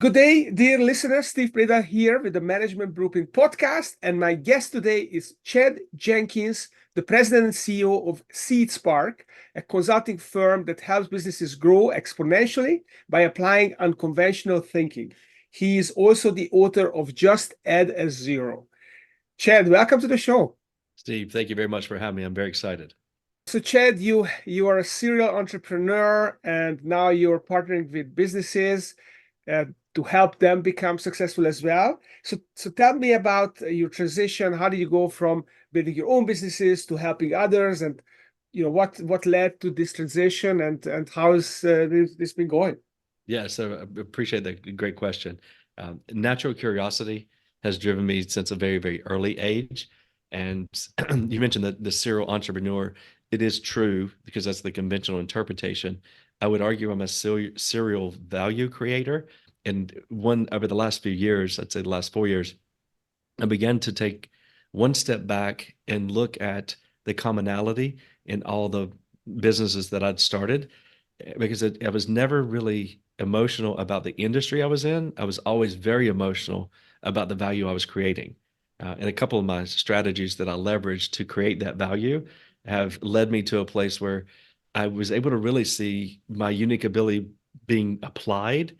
Good day, dear listeners. Steve Preda here with the Management Blueprint podcast. And my guest today is Chad Jenkins, the president and CEO of SeedSpark, a consulting firm that helps businesses grow exponentially by applying unconventional thinking. He is also the author of Just Add a Zero. Chad, welcome to the show. Steve, thank you very much for having me. I'm very excited. So Chad, you are a serial entrepreneur, and now you're partnering with businesses to help them become successful as well. So tell me about your transition. How did you go from building your own businesses to helping others, and what led to this transition, and how is this been going? Yeah, so I appreciate that. Great question. Natural curiosity has driven me since a very, very early age. And you mentioned that the serial entrepreneur, it is true because that's the conventional interpretation. I would argue I'm a serial value creator. And over the last few years, I'd say the last 4 years, I began to take one step back and look at the commonality in all the businesses that I'd started because I was never really emotional about the industry I was in. I was always very emotional about the value I was creating. And a couple of my strategies that I leveraged to create that value have led me to a place where I was able to really see my unique ability being applied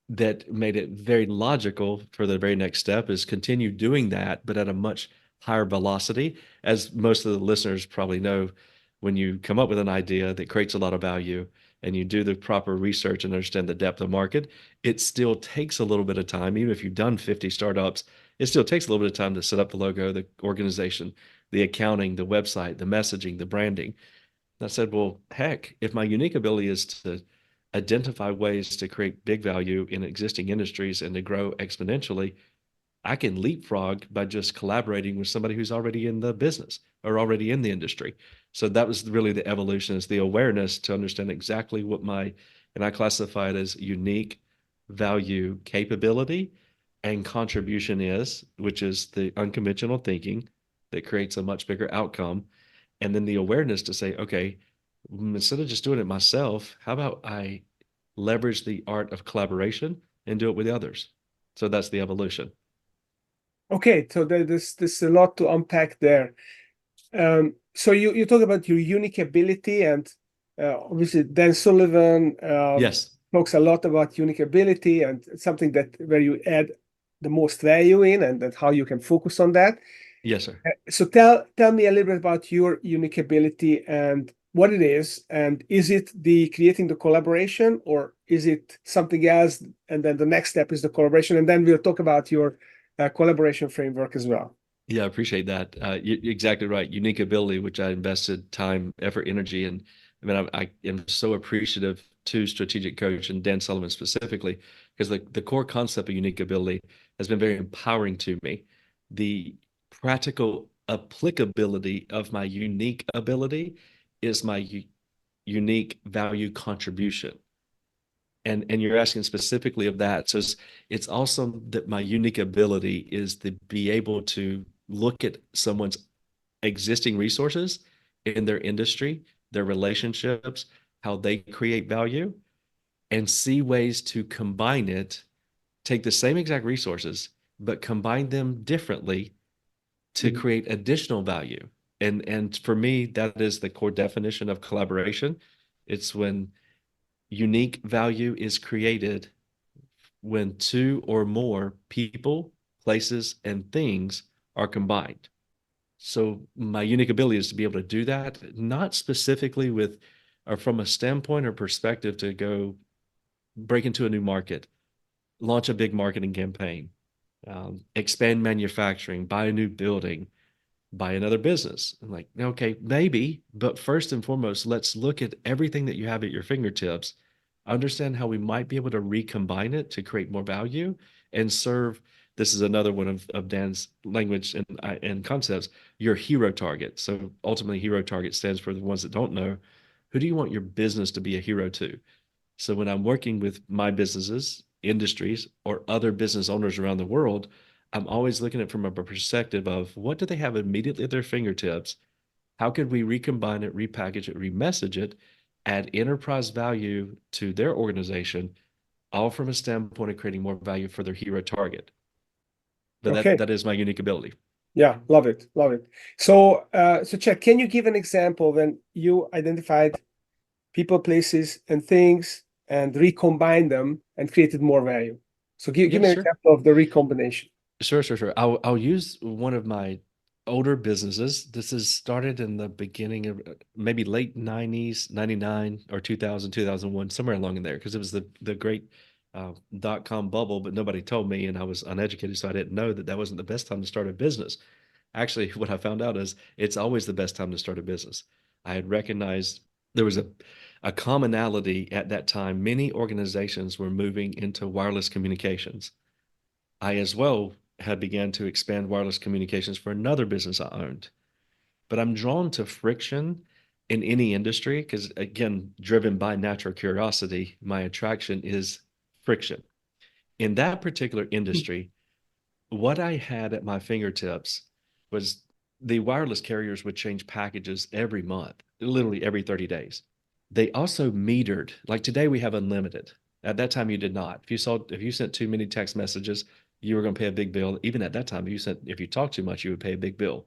that made it very logical for the very next step is continue doing that, but at a much higher velocity. As most of the listeners probably know, when you come up with an idea that creates a lot of value and you do the proper research and understand the depth of market, it still takes a little bit of time. Even if you've done 50 startups, it still takes a little bit of time to set up the logo, the organization, the accounting, the website, the messaging, the branding. And I said, well, heck, if my unique ability is to identify ways to create big value in existing industries and to grow exponentially, I can leapfrog by just collaborating with somebody who's already in the business or already in the industry. So that was really the evolution, is the awareness to understand exactly what and I classify it as unique value capability and contribution is, which is the unconventional thinking that creates a much bigger outcome. And then the awareness to say, okay, instead of just doing it myself, how about I leverage the art of collaboration and do it with others? So that's the evolution. Okay, so there's a lot to unpack there. So you talk about your unique ability, and obviously Dan Sullivan Yes. talks a lot about unique ability, and it's something that where you add the most value in, and that how you can focus on that. Yes, sir. So tell me a little bit about your unique ability and what it is, and is it the creating the collaboration, or is it something else? And then the next step is the collaboration, and then we'll talk about your collaboration framework as well. Yeah, I appreciate that. You're exactly right. Unique ability, which I invested time, effort, energy, and I mean, I am so appreciative to strategic coach and Dan Sullivan specifically, because the core concept of unique ability has been very empowering to me. The practical applicability of my unique ability is my unique value contribution. And you're asking specifically of that. So it's also that my unique ability is to be able to look at someone's existing resources in their industry, their relationships, how they create value, and see ways to combine it, take the same exact resources, but combine them differently to create additional value. And for me, that is the core definition of collaboration. It's when unique value is created when two or more people, places, and things are combined. So my unique ability is to be able to do that, not specifically with or from a standpoint or perspective to go break into a new market, launch a big marketing campaign, expand manufacturing, buy a new building, buy another business. I'm like, okay, maybe, but first and foremost, let's look at everything that you have at your fingertips, understand how we might be able to recombine it to create more value and serve. This is another one of Dan's language and concepts, your hero target. So ultimately, hero target stands for the ones that don't know. Who do you want your business to be a hero to? So when I'm working with my businesses, industries, or other business owners around the world, I'm always looking at it from a perspective of what do they have immediately at their fingertips? How could we recombine it, repackage it, remessage it, add enterprise value to their organization, all from a standpoint of creating more value for their hero target. But Okay. that is my unique ability. Yeah, love it, love it. So, so Chad, can you give an example when you identified people, places, and things and recombined them and created more value? So give Yeah, me an sure. example of the recombination. Sure. I'll use one of my older businesses. This is started in the beginning of maybe late 90s, 99 or 2000, 2001, somewhere along in there, because it was the great dot-com bubble, but nobody told me, and I was uneducated, so I didn't know that that wasn't the best time to start a business. Actually, what I found out is it's always the best time to start a business. I had recognized there was a commonality at that time. Many organizations were moving into wireless communications. I as well had began to expand wireless communications for another business I owned. But I'm drawn to friction in any industry because, again, driven by natural curiosity, my attraction is friction. In that particular industry, what I had at my fingertips was the wireless carriers would change packages every month, literally every 30 days. They also metered, like today we have unlimited. At that time you did not. If you sent too many text messages, you were going to pay a big bill. Even at that time, if you talked too much, you would pay a big bill.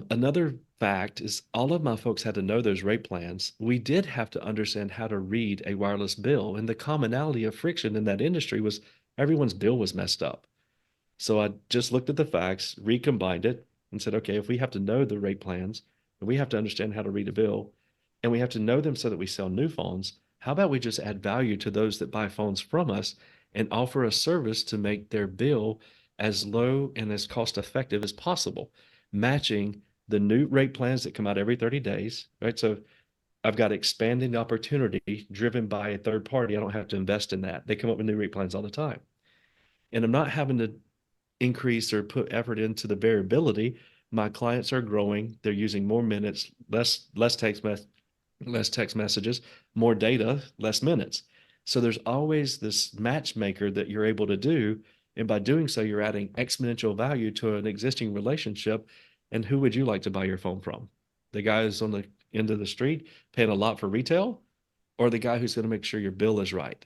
Another fact is all of my folks had to know those rate plans. We did have to understand how to read a wireless bill, and the commonality of friction in that industry was everyone's bill was messed up. So I just looked at the facts, recombined it, and said, okay, if we have to know the rate plans, and we have to understand how to read a bill, and we have to know them so that we sell new phones, how about we just add value to those that buy phones from us and offer a service to make their bill as low and as cost effective as possible, matching the new rate plans that come out every 30 days, right? So I've got expanding opportunity driven by a third party. I don't have to invest in that. They come up with new rate plans all the time. And I'm not having to increase or put effort into the variability. My clients are growing. They're using more minutes, less text messages, more data, less minutes. So there's always this matchmaker that you're able to do. And by doing so, you're adding exponential value to an existing relationship. And who would you like to buy your phone from? The guy who's on the end of the street paying a lot for retail, or the guy who's going to make sure your bill is right?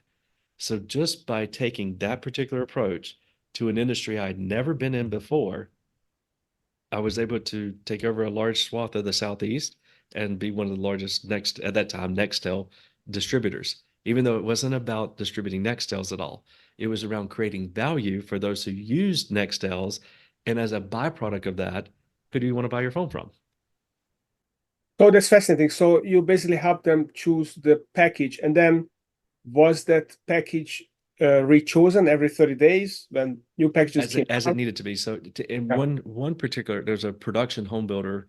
So just by taking that particular approach to an industry I'd never been in before, I was able to take over a large swath of the Southeast and be one of the largest at that time, Nextel distributors. Even though it wasn't about distributing Nextels at all, it was around creating value for those who used Nextels. And as a byproduct of that, who do you want to buy your phone from? So that's fascinating. So you basically help them choose the package, and then was that package rechosen every 30 days when new packages came As it out? needed to be. So in Yeah. one particular, there's a production home builder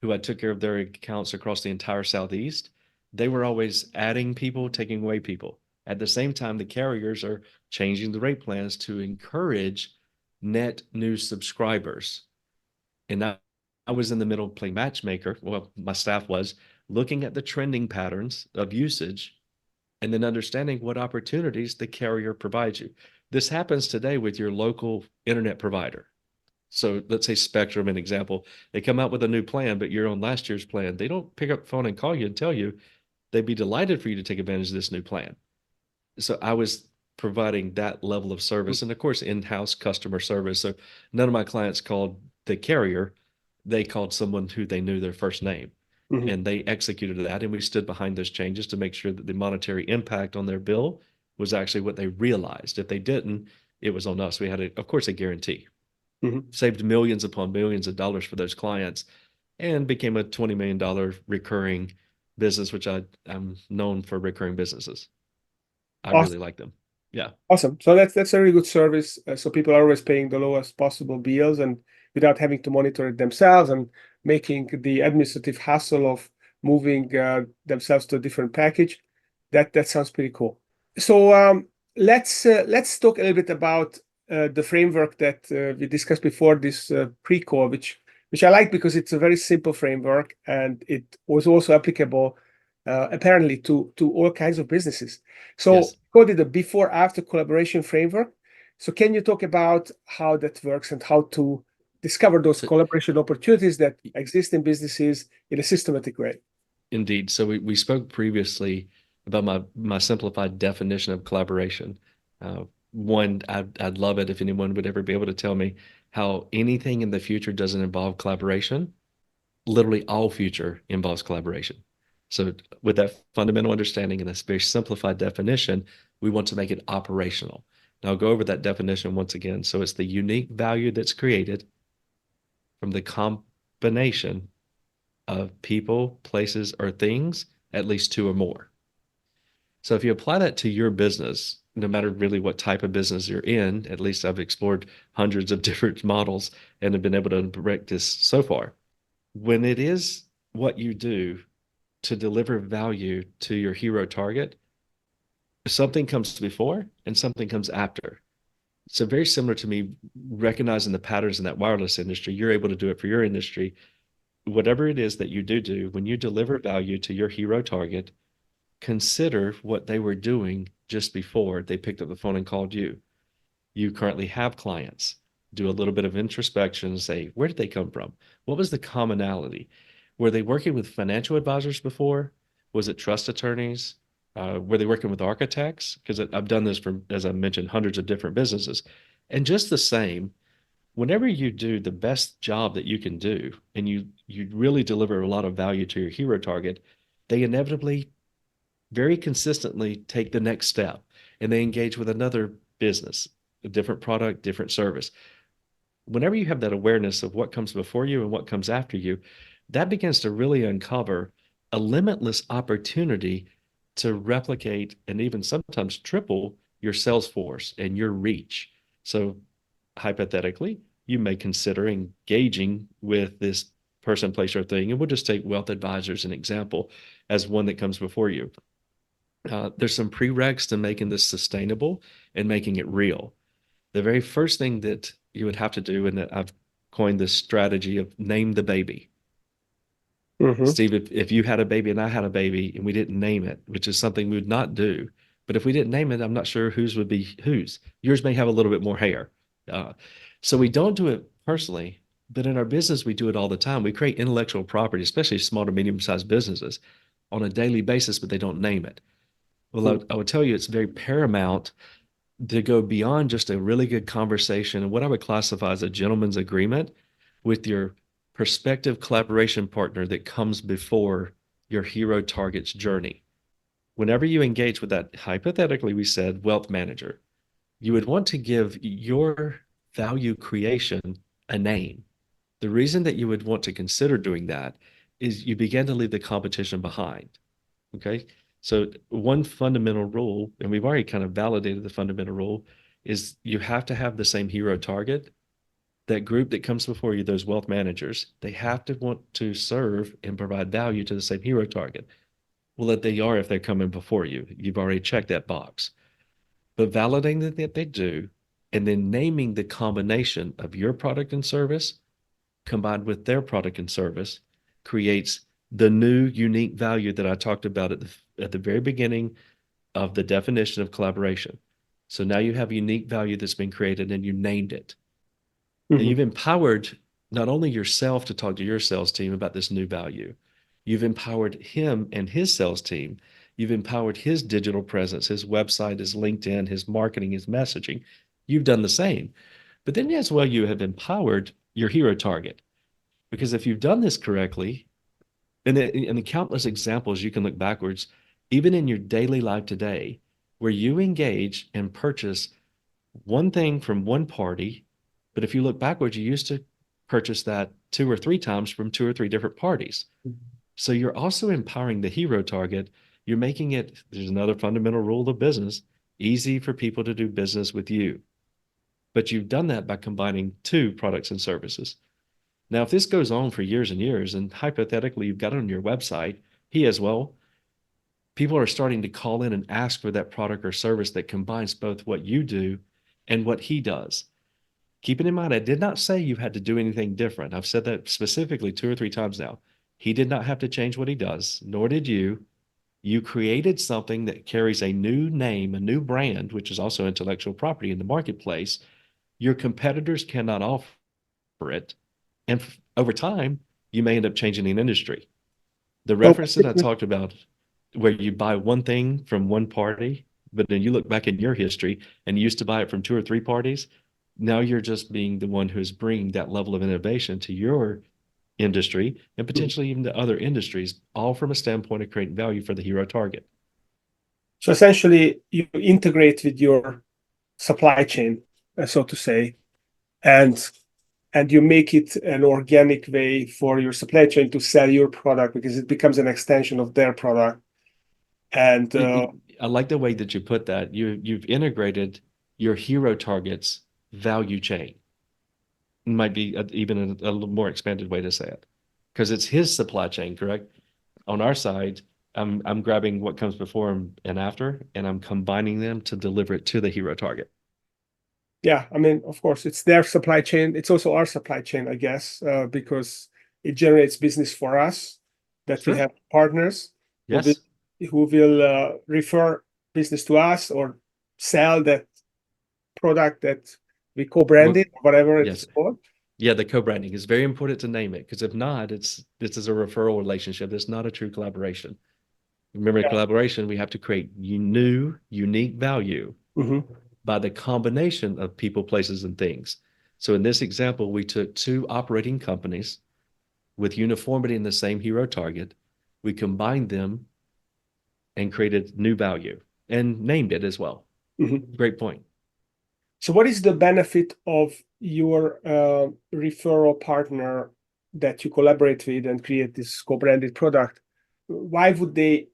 who I took care of their accounts across the entire Southeast. They were always adding people, taking away people. At the same time, the carriers are changing the rate plans to encourage net new subscribers. And I was in the middle playing matchmaker. Well, my staff was looking at the trending patterns of usage and then understanding what opportunities the carrier provides you. This happens today with your local internet provider. So let's say Spectrum, an example, they come out with a new plan, but you're on last year's plan. They don't pick up the phone and call you and tell you they'd be delighted for you to take advantage of this new plan. So I was providing that level of service and of course in-house customer service. So none of my clients called the carrier. They called someone who they knew their first name. Mhm. And they executed that, and we stood behind those changes to make sure that the monetary impact on their bill was actually what they realized. If they didn't, it was on us. We had, of course, a guarantee. Mhm. Saved millions upon millions of dollars for those clients and became a $20 million recurring business, which I'm known for recurring businesses. I really Awesome. like them. Yeah. Awesome. So that's a really good service. So people are always paying the lowest possible bills and without having to monitor it themselves and making the administrative hassle of moving themselves to a different package. That sounds pretty cool. So let's talk a little bit about the framework that we discussed before this pre-call, which I like because it's a very simple framework and it was also applicable apparently to all kinds of businesses. So Yes. coded a before after collaboration framework. So can you talk about how that works and how to discover those So collaboration opportunities that exist in businesses in a systematic way? indeed. So we spoke previously about my simplified definition of collaboration. One, I'd love it if anyone would ever be able to tell me how anything in the future doesn't involve collaboration. Literally all future involves collaboration. So with that fundamental understanding and this very simplified definition, we want to make it operational. Now I'll go over that definition once again. So it's the unique value that's created from the combination of people, places, or things, at least two or more. So if you apply that to your business, no matter really what type of business you're in, at least I've explored hundreds of different models and have been able to direct this so far. When it is what you do to deliver value to your hero target, something comes before and something comes after. So very similar to me recognizing the patterns in that wireless industry, you're able to do it for your industry. Whatever it is that you do, when you deliver value to your hero target, consider what they were doing just before they picked up the phone and called you. You currently have clients. Do a little bit of introspection and say, where did they come from? What was the commonality? Were they working with financial advisors before? Was it trust attorneys? Were they working with architects? Because I've done this for, as I mentioned, hundreds of different businesses. And just the same, whenever you do the best job that you can do and you really deliver a lot of value to your hero target, they inevitably very consistently take the next step and they engage with another business, a different product, different service. Whenever you have that awareness of what comes before you and what comes after you, that begins to really uncover a limitless opportunity to replicate and even sometimes triple your sales force and your reach. So hypothetically, you may consider engaging with this person, place, or thing. And we'll just take wealth advisors as an example as one that comes before you. There's some prereqs to making this sustainable and making it real. The very first thing that you would have to do, and I've coined this strategy of name the baby. Mm-hmm. Steve, if you had a baby and I had a baby and we didn't name it, which is something we would not do, but if we didn't name it, I'm not sure whose would be whose. Yours may have a little bit more hair. So we don't do it personally, but in our business, we do it all the time. We create intellectual property, especially small to medium-sized businesses, on a daily basis, but they don't name it. Well, I would tell you it's very paramount to go beyond just a really good conversation and what I would classify as a gentleman's agreement with your prospective collaboration partner that comes before your hero target's journey. Whenever you engage with that, hypothetically, we said wealth manager, you would want to give your value creation a name. The reason that you would want to consider doing that is you begin to leave the competition behind. Okay. So one fundamental rule, and we've already kind of validated the fundamental rule, is you have to have the same hero target. That group that comes before you, those wealth managers, they have to want to serve and provide value to the same hero target. Well, that they are if they're coming before you. You've already checked that box. But validating that they do, and then naming the combination of your product and service combined with their product and service creates the new unique value that I talked about at the very beginning of the definition of collaboration. So now you have unique value that's been created and you named it. Mm-hmm. And you've empowered not only yourself to talk to your sales team about this new value, you've empowered him and his sales team. You've empowered his digital presence, his website, his LinkedIn, his marketing, his messaging. You've done the same. But then as well, you have empowered your hero target. Because if you've done this correctly, and the countless examples you can look backwards, even in your daily life today, where you engage and purchase one thing from one party, but if you look backwards, you used to purchase that 2 or 3 times from 2 or 3 different parties. So you're also empowering the hero target. You're making it, there's another fundamental rule of business, easy for people to do business with you. But you've done that by combining 2 products and services. Now, if this goes on for years and years, and hypothetically you've got it on your website, he as well, people are starting to call in and ask for that product or service that combines both what you do and what he does. Keeping in mind, I did not say you had to do anything different. I've said that specifically 2 or 3 times now. He did not have to change what he does, nor did you. You created something that carries a new name, a new brand, which is also intellectual property in the marketplace. Your competitors cannot offer it. And over time, you may end up changing an industry. The So reference that I talked about, where you buy one thing from one party, But then you look back in your history and you used to buy it from two or three parties. Now you're just being the one who's bringing that level of innovation to your industry and Mhm. potentially even to other industries, all from a standpoint of creating value for the hero target. So essentially, you integrate with your supply chain, so to say, and you make it an organic way for your supply chain to sell your product because it becomes an extension of their product. And I like the way that you put that. You've integrated your hero target's value chain. Might be even a little more expanded way to say it, because it's his supply chain, correct? On our side, I'm grabbing what comes before and after, and I'm combining them to deliver it to the hero target. yeah, I mean, of course, it's their supply chain. It's also our supply chain, I guess, because it generates business for us that we Sure. have partners who will Yes. refer business to us or sell that product that we co-branded, Well, whatever it's yes. called. Yeah, the co-branding is very important to name it, because if not, this is a referral relationship. It's not a true collaboration. Remember, Yeah. collaboration, we have to create new, unique value Hmm. by the combination of people, places, and things. So in this example, we took two operating companies with uniformity in the same hero target. We combined them and created new value and named it as well. Hmm. Great point. So, what is the benefit of your referral partner that you collaborate with and create this co-branded product? Why would they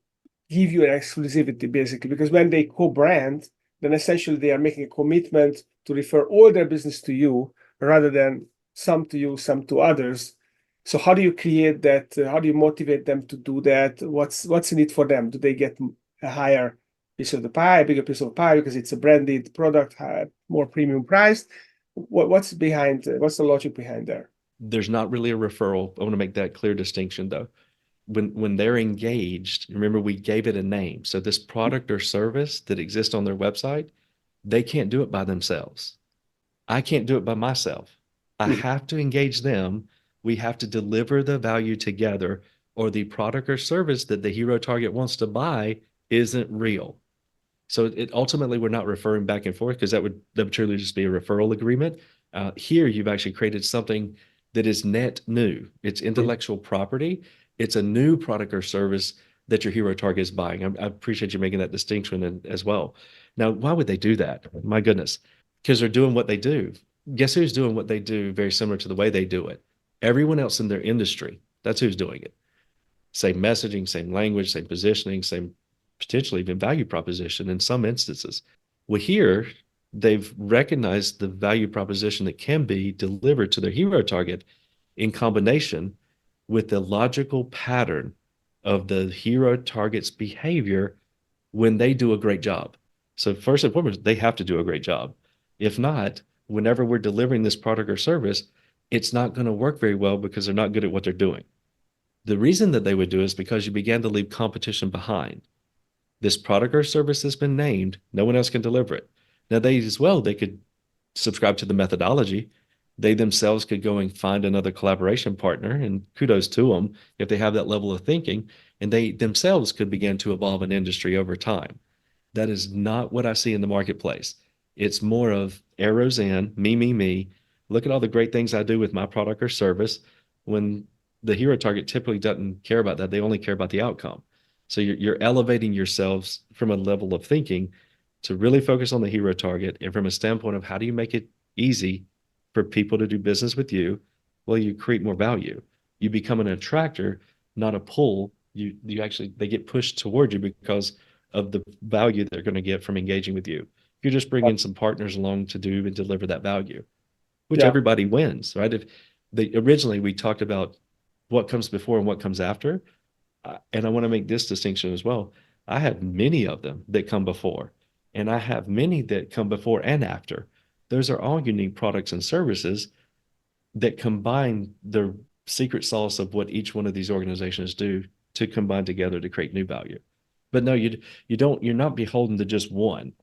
give you an exclusivity, basically? Because when they co-brand, then essentially they are making a commitment to refer all their business to you rather than some to you, some to others. So, how do you create that? How do you motivate them to do that? What's in it for them? Do they get a higher piece of the pie, bigger piece of the pie because it's a branded product, more premium priced? What's behind? What's the logic behind there? There's not really a referral. I want to make that clear distinction, though. When they're engaged, remember we gave it a name. So this product or service that exists on their website, they can't do it by themselves. I can't do it by myself. I Mhm. have to engage them. We have to deliver the value together, or the product or service that the hero target wants to buy isn't real. So it ultimately, we're not referring back and forth, because that would truly just be a referral agreement. Here, you've actually created something that is net new. It's intellectual property. It's a new product or service that your hero target is buying. I appreciate you making that distinction as well. Now, why would they do that? My goodness, because they're doing what they do. Guess who's doing what they do very similar to the way they do it? Everyone else in their industry. That's who's doing it. Same messaging, same language, same positioning, same potentially even value proposition in some instances. Well, here they've recognized the value proposition that can be delivered to their hero target in combination with the logical pattern of the hero target's behavior when they do a great job. So first and foremost, they have to do a great job. If not, whenever we're delivering this product or service, it's not going to work very well because they're not good at what they're doing. The reason that they would do is because you began to leave competition behind. This product or service has been named, no one else can deliver it. Now, they could subscribe to the methodology. They themselves could go and find another collaboration partner, and kudos to them if they have that level of thinking, and they themselves could begin to evolve an industry over time. That is not what I see in the marketplace. It's more of arrows in, me. Look at all the great things I do with my product or service, when the hero target typically doesn't care about that. They only care about the outcome. So you're elevating yourselves from a level of thinking to really focus on the hero target, and from a standpoint of how do you make it easy for people to do business with you? Well, you create more value. You become an attractor, not a pull. You actually, they get pushed toward you because of the value they're going to get from engaging with you. You're just bringing some partners along to do and deliver that value, which Yeah. everybody wins, right? If originally we talked about what comes before and what comes after, and I want to make this distinction as well. I have many of them that come before, and I have many that come before and after. Those are all unique products and services that combine the secret sauce of what each one of these organizations do to combine together to create new value. But no, you're not beholden to just one.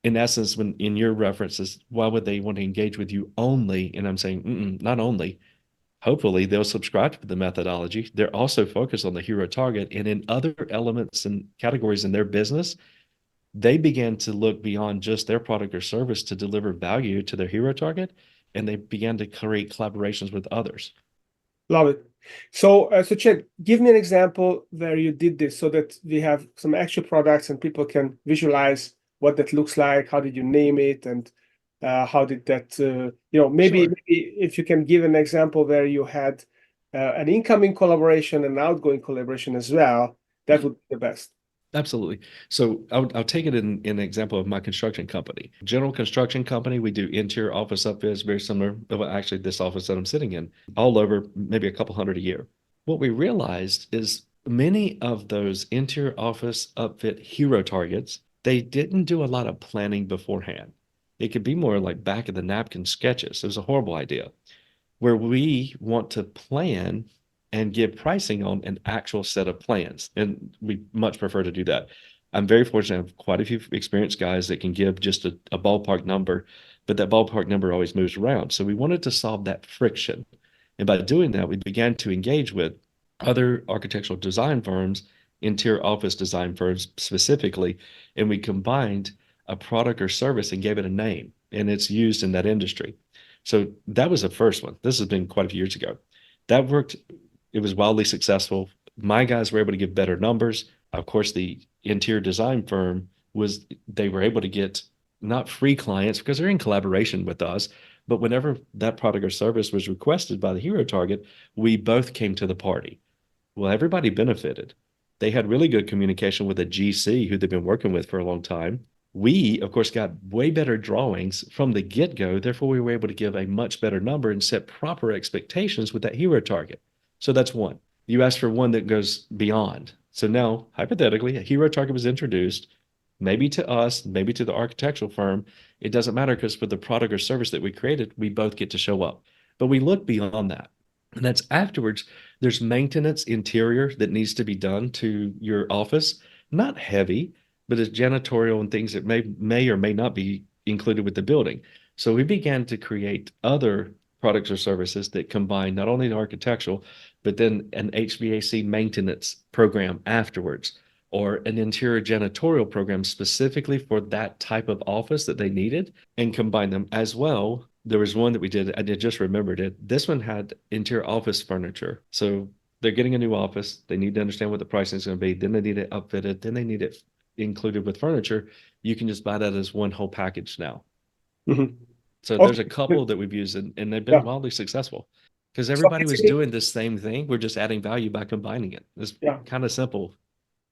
In essence, when in your references, why would they want to engage with you only? And I'm saying, not only. Hopefully, they'll subscribe to the methodology. They're also focused on the hero target, and in other elements and categories in their business, they began to look beyond just their product or service to deliver value to their hero target, and they began to create collaborations with others. Love it. So Chad, give me an example where you did this so that we have some actual products and people can visualize what that looks like. How did you name it? And how did that, maybe Sure. if you can give an example where you had an incoming collaboration and outgoing collaboration as well, that Yeah. would be the best. Absolutely. So I'll take it in an example of my construction company. General construction company, we do interior office upfits, very similar. Well, actually, this office that I'm sitting in, all over maybe a couple hundred a year. What we realized is many of those interior office upfit hero targets, they didn't do a lot of planning beforehand. It could be more like back of the napkin sketches. It was a horrible idea where we want to plan and give pricing on an actual set of plans. And we much prefer to do that. I'm very fortunate. I have quite a few experienced guys that can give just a ballpark number, but that ballpark number always moves around. So we wanted to solve that friction. And by doing that, we began to engage with other architectural design firms, interior office design firms specifically, and we combined a product or service and gave it a name, and it's used in that industry. So that was the first one. This has been quite a few years ago. That worked. It was wildly successful. My guys were able to get better numbers. Of course, the interior design firm they were able to get not free clients because they're in collaboration with us, but whenever that product or service was requested by the hero target, we both came to the party. Well, everybody benefited. They had really good communication with a GC who they've been working with for a long time. We, of course, got way better drawings from the get-go. Therefore, we were able to give a much better number and set proper expectations with that hero target. So that's one. You asked for one that goes beyond. So now, hypothetically, a hero target was introduced, maybe to us, maybe to the architectural firm. It doesn't matter because for the product or service that we created, we both get to show up. But we look beyond that. And that's afterwards, there's maintenance interior that needs to be done to your office. Not heavy, but it's janitorial and things that may or may not be included with the building. So we began to create other products or services that combine not only the architectural, but then an HVAC maintenance program afterwards, or an interior janitorial program specifically for that type of office that they needed, and combine them as well. There was one that we did, I just remembered it. This one had interior office furniture. So they're getting a new office. They need to understand what the pricing is going to be. Then they need it upfitted. Then they need it included with furniture. You can just buy that as one whole package now. Mhm. So there's a Okay. couple that we've used and they've been Yeah. wildly successful because So everybody was basically, doing the same thing. We're just adding value by combining it. It's yeah. kind of simple.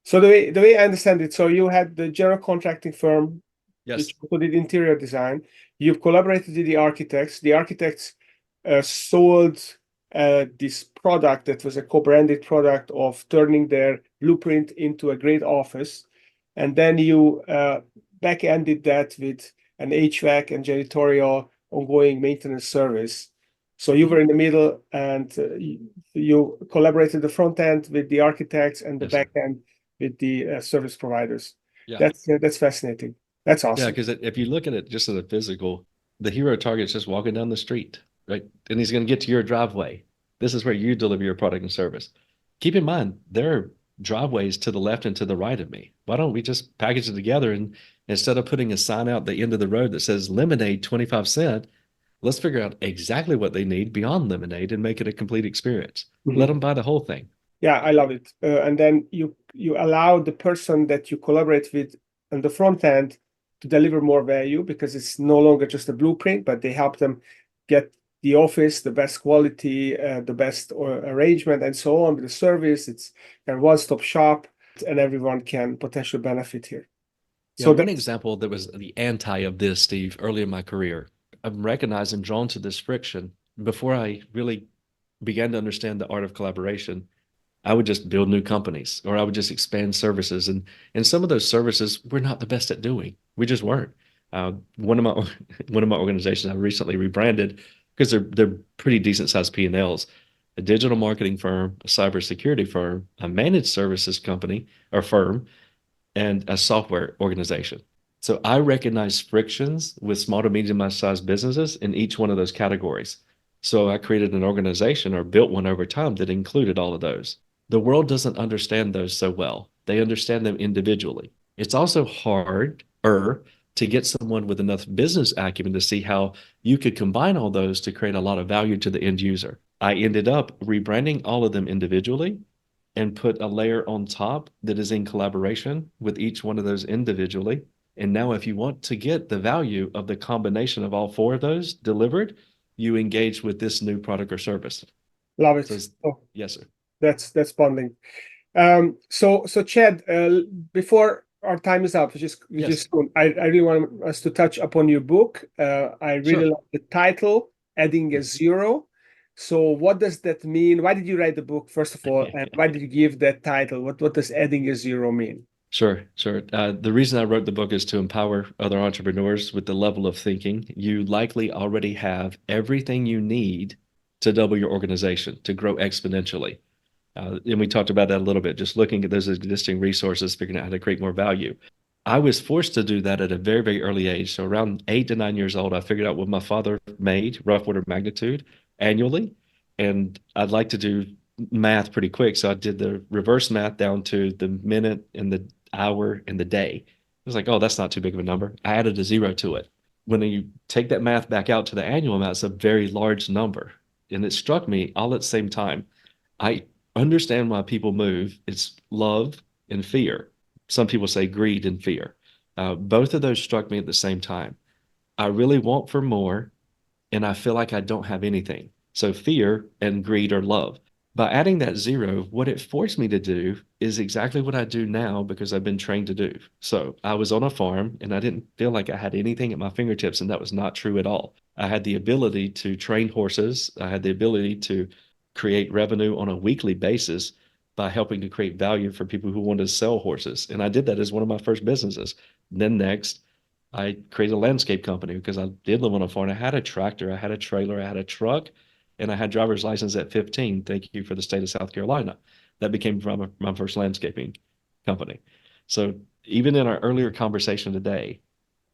So the way I understand it, so you had the general contracting firm Yes. which also did interior design. You've collaborated with the architects. The architects sold this product that was a co-branded product of turning their blueprint into a great office. And then you back-ended that with an HVAC and janitorial ongoing maintenance service. So you were in the middle and you collaborated the front end with the architects and the Yes, sir. back end with the service providers. Yeah. That's fascinating. That's Yeah, awesome. because if you look at it just as a physical, the hero target's just walking down the street, right? And he's going to get to your driveway. This is where you deliver your product and service. Keep in mind, there are driveways to the left and to the right of me. Why don't we just package it together and instead of putting a sign out the end of the road that says lemonade 25¢, let's figure out exactly what they need beyond lemonade and make it a complete experience. Let Mhm. them buy the whole thing. Yeah, I love it. And then you allow the person that you collaborate with on the front end to deliver more value because it's no longer just a blueprint, but they help them get the office, the best quality, the best arrangement, and so on with the service. It's a one-stop shop, and everyone can potentially benefit here. Yeah, So one that's example that was the anti of this, Steve, early in my career. I'm recognized and drawn to this friction. Before I really began to understand the art of collaboration, I would just build new companies or I would just expand services. And some of those services we're not the best at doing. We just weren't. One of my one of my organizations I recently rebranded because they're pretty decent sized P&Ls. A digital marketing firm, a cybersecurity firm, a managed services company or firm, and a software organization. So I recognize frictions with small to medium sized businesses in each one of those categories. So I created an organization or built one over time that included all of those. The world doesn't understand those so well. They understand them individually. It's also harder to get someone with enough business acumen to see how you could combine all those to create a lot of value to the end user. I ended up rebranding all of them individually and put a layer on top that is in collaboration with each one of those individually. And now, if you want to get the value of the combination of all four of those delivered, you engage with this new product or service. Love So, it. Oh, yes, sir. that's bonding. So Chad, before our time is up, Yes, I really want us to touch upon your book. I really sure. like the title, Adding a Zero. So what does that mean? Why did you write the book, first of all, and why did you give that title? What does adding a zero mean? Sure, sure. The reason I wrote the book is to empower other entrepreneurs with the level of thinking. You likely already have everything you need to double your organization, to grow exponentially. And we talked about that a little bit, just looking at those existing resources, figuring out how to create more value. I was forced to do that at a very, very early age. So around 8 to 9 years old, I figured out what my father made, rough order of magnitude, annually. And I'd like to do math pretty quick. So I did the reverse math down to the minute and the hour and the day. I was like, oh, that's not too big of a number. I added a zero to it. When you take that math back out to the annual amount, it's a very large number. And it struck me all at the same time. I understand why people move. It's love and fear. Some people say greed and fear. Both of those struck me at the same time. I really want for more, and I feel like I don't have anything. So fear and greed are love. By adding that zero, what it forced me to do is exactly what I do now because I've been trained to do. So I was on a farm and I didn't feel like I had anything at my fingertips, and that was not true at all. I had the ability to train horses. I had the ability to create revenue on a weekly basis by helping to create value for people who wanted to sell horses. And I did that as one of my first businesses. Then next, I created a landscape company because I did live on a farm. I had a tractor, I had a trailer, I had a truck, and I had driver's license at 15. Thank you for the state of South Carolina. That became my first landscaping company. So even in our earlier conversation today,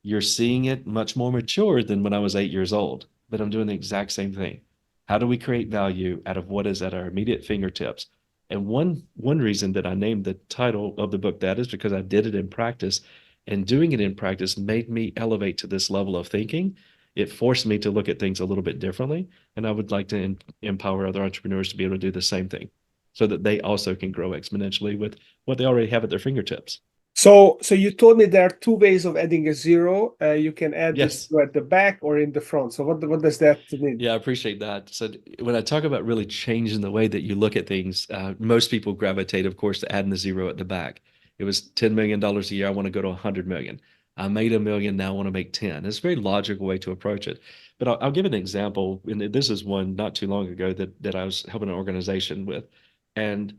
you're seeing it much more mature than when I was 8 years old, but I'm doing the exact same thing. How do we create value out of what is at our immediate fingertips? And one reason that I named the title of the book that is because I did it in practice, and doing it in practice made me elevate to this level of thinking. It forced me to look at things a little bit differently, and I would like to empower other entrepreneurs to be able to do the same thing so that they also can grow exponentially with what they already have at their fingertips. So you told me there are two ways of adding a zero. You can add this Yes. at the back or in the front. So what does that mean? Yeah, I appreciate that. So when I talk about really changing the way that you look at things, most people gravitate, of course, to adding the zero at the back. It was $10 million a year. I want to go to 100 million. I made a million. Now I want to make 10. It's a very logical way to approach it. But I'll give an example. And this is one not too long ago that I was helping an organization with. And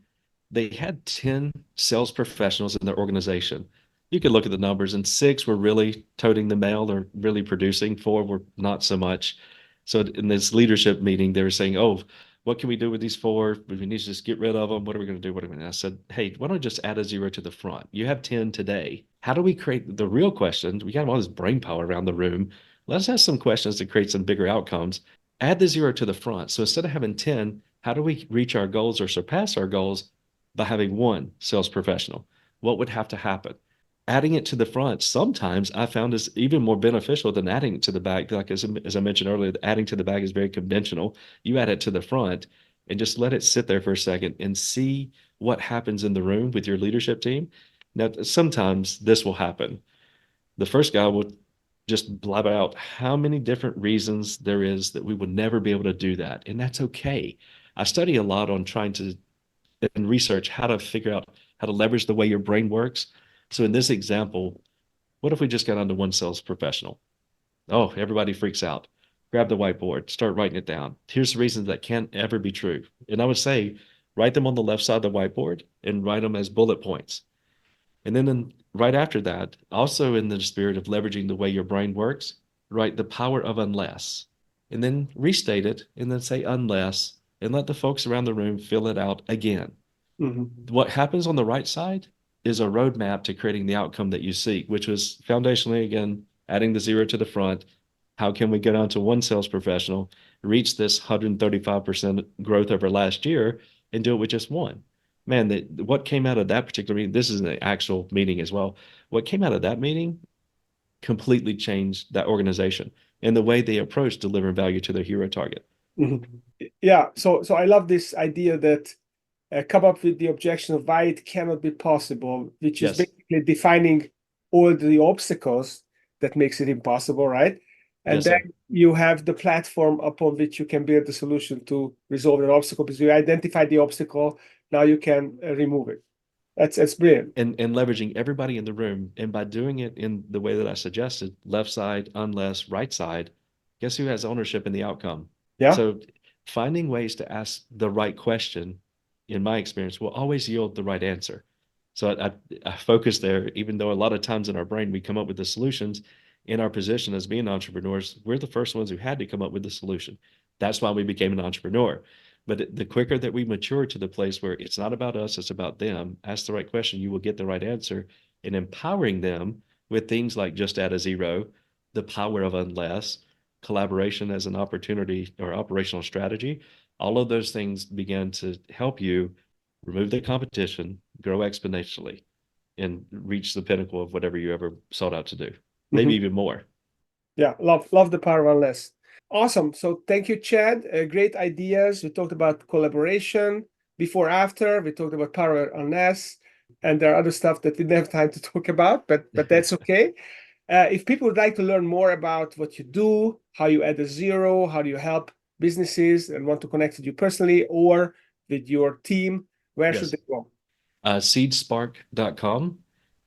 they had 10 sales professionals in their organization. You could look at the numbers, and six were really toting the mail or really producing, four were not so much. So in this leadership meeting, they were saying, "Oh, what can we do with these four? We need to just get rid of them. What are we going to do? What are we going to?" I said, "Hey, why don't we just add a zero to the front? You have 10 today. How do we create the real questions? We got all this brain power around the room. Let's ask some questions to create some bigger outcomes. Add the zero to the front. So instead of having 10, how do we reach our goals or surpass our goals by having one sales professional? What would have to happen?" Adding it to the front sometimes I found is even more beneficial than adding it to the back. Like as I mentioned earlier, adding to the back is very conventional. You add it to the front and just let it sit there for a second and see what happens in the room with your leadership team. Now, sometimes this will happen. The first guy will just blab out how many different reasons there is that we would never be able to do that. And that's okay. I study a lot on trying to and research how to figure out how to leverage the way your brain works. So in this example, what if we just got onto one sales professional? Oh, everybody freaks out. Grab the whiteboard, start writing it down. Here's the reasons that can't ever be true. And I would say, write them on the left side of the whiteboard and write them as bullet points. And then right after that, also in the spirit of leveraging the way your brain works, write the power of unless. And then restate it and then say unless and let the folks around the room fill it out again. Mhm. What happens on the right side is a roadmap to creating the outcome that you seek, which was foundationally, again, adding the zero to the front. How can we go down to one sales professional, reach this 135% growth over last year, and do it with just one? man, what came out of that particular meeting, this is an actual meeting as well. What came out of that meeting completely changed that organization and the way they approach delivering value to their hero target. Mhm. Yeah, so I love this idea that come up with the objection of why it cannot be possible, which is Yes. basically defining all the obstacles that makes it impossible, right? And Yes, then sir. you have the platform upon which you can build the solution to resolve an obstacle because you identify the obstacle, now you can remove it. That's brilliant. And leveraging everybody in the room. And by doing it in the way that I suggested, left side, unless, right side, guess who has ownership in the outcome? Yeah. So finding ways to ask the right question, in my experience, will always yield the right answer. So I focus there, even though a lot of times in our brain we come up with the solutions. In our position as being entrepreneurs, we're the first ones who had to come up with the solution. That's why we became an entrepreneur. But the quicker that we mature to the place where it's not about us, it's about them, ask the right question, you will get the right answer. And empowering them with things like just add a zero, the power of unless, collaboration as an opportunity or operational strategy, all of those things begin to help you remove the competition, grow exponentially, and reach the pinnacle of whatever you ever sought out to do, maybe Mhm. even more. Yeah, love the power of unless. Awesome. So thank you, Chad. Great ideas. We talked about collaboration before, after. We talked about power of unless, and there are other stuff that we didn't have time to talk about, but that's okay. If people would like to learn more about what you do, how you add a zero, how do you help businesses and want to connect with you personally or with your team, where should Yes. they go? SeedSpark.com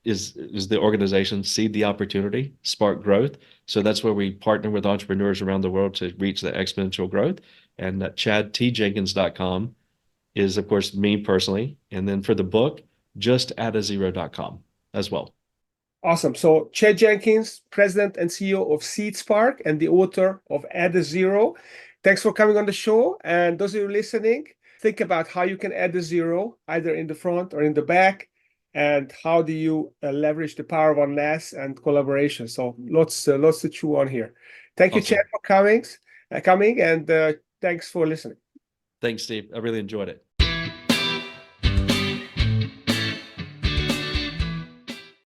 is the organization, Seed the Opportunity, Spark Growth. So that's where we partner with entrepreneurs around the world to reach the exponential growth. And ChadTJenkins.com is, of course, me personally. And then for the book, just addazero.com as well. Awesome. So Chad Jenkins, President and CEO of SeedSpark and the author of Add a Zero. Thanks for coming on the show. And those of you listening, think about how you can add a zero either in the front or in the back. And how do you leverage the power of unless and collaboration? So lots to chew on here. Thank you, Chad, Awesome. for coming, and thanks for listening. Thanks, Steve. I really enjoyed it.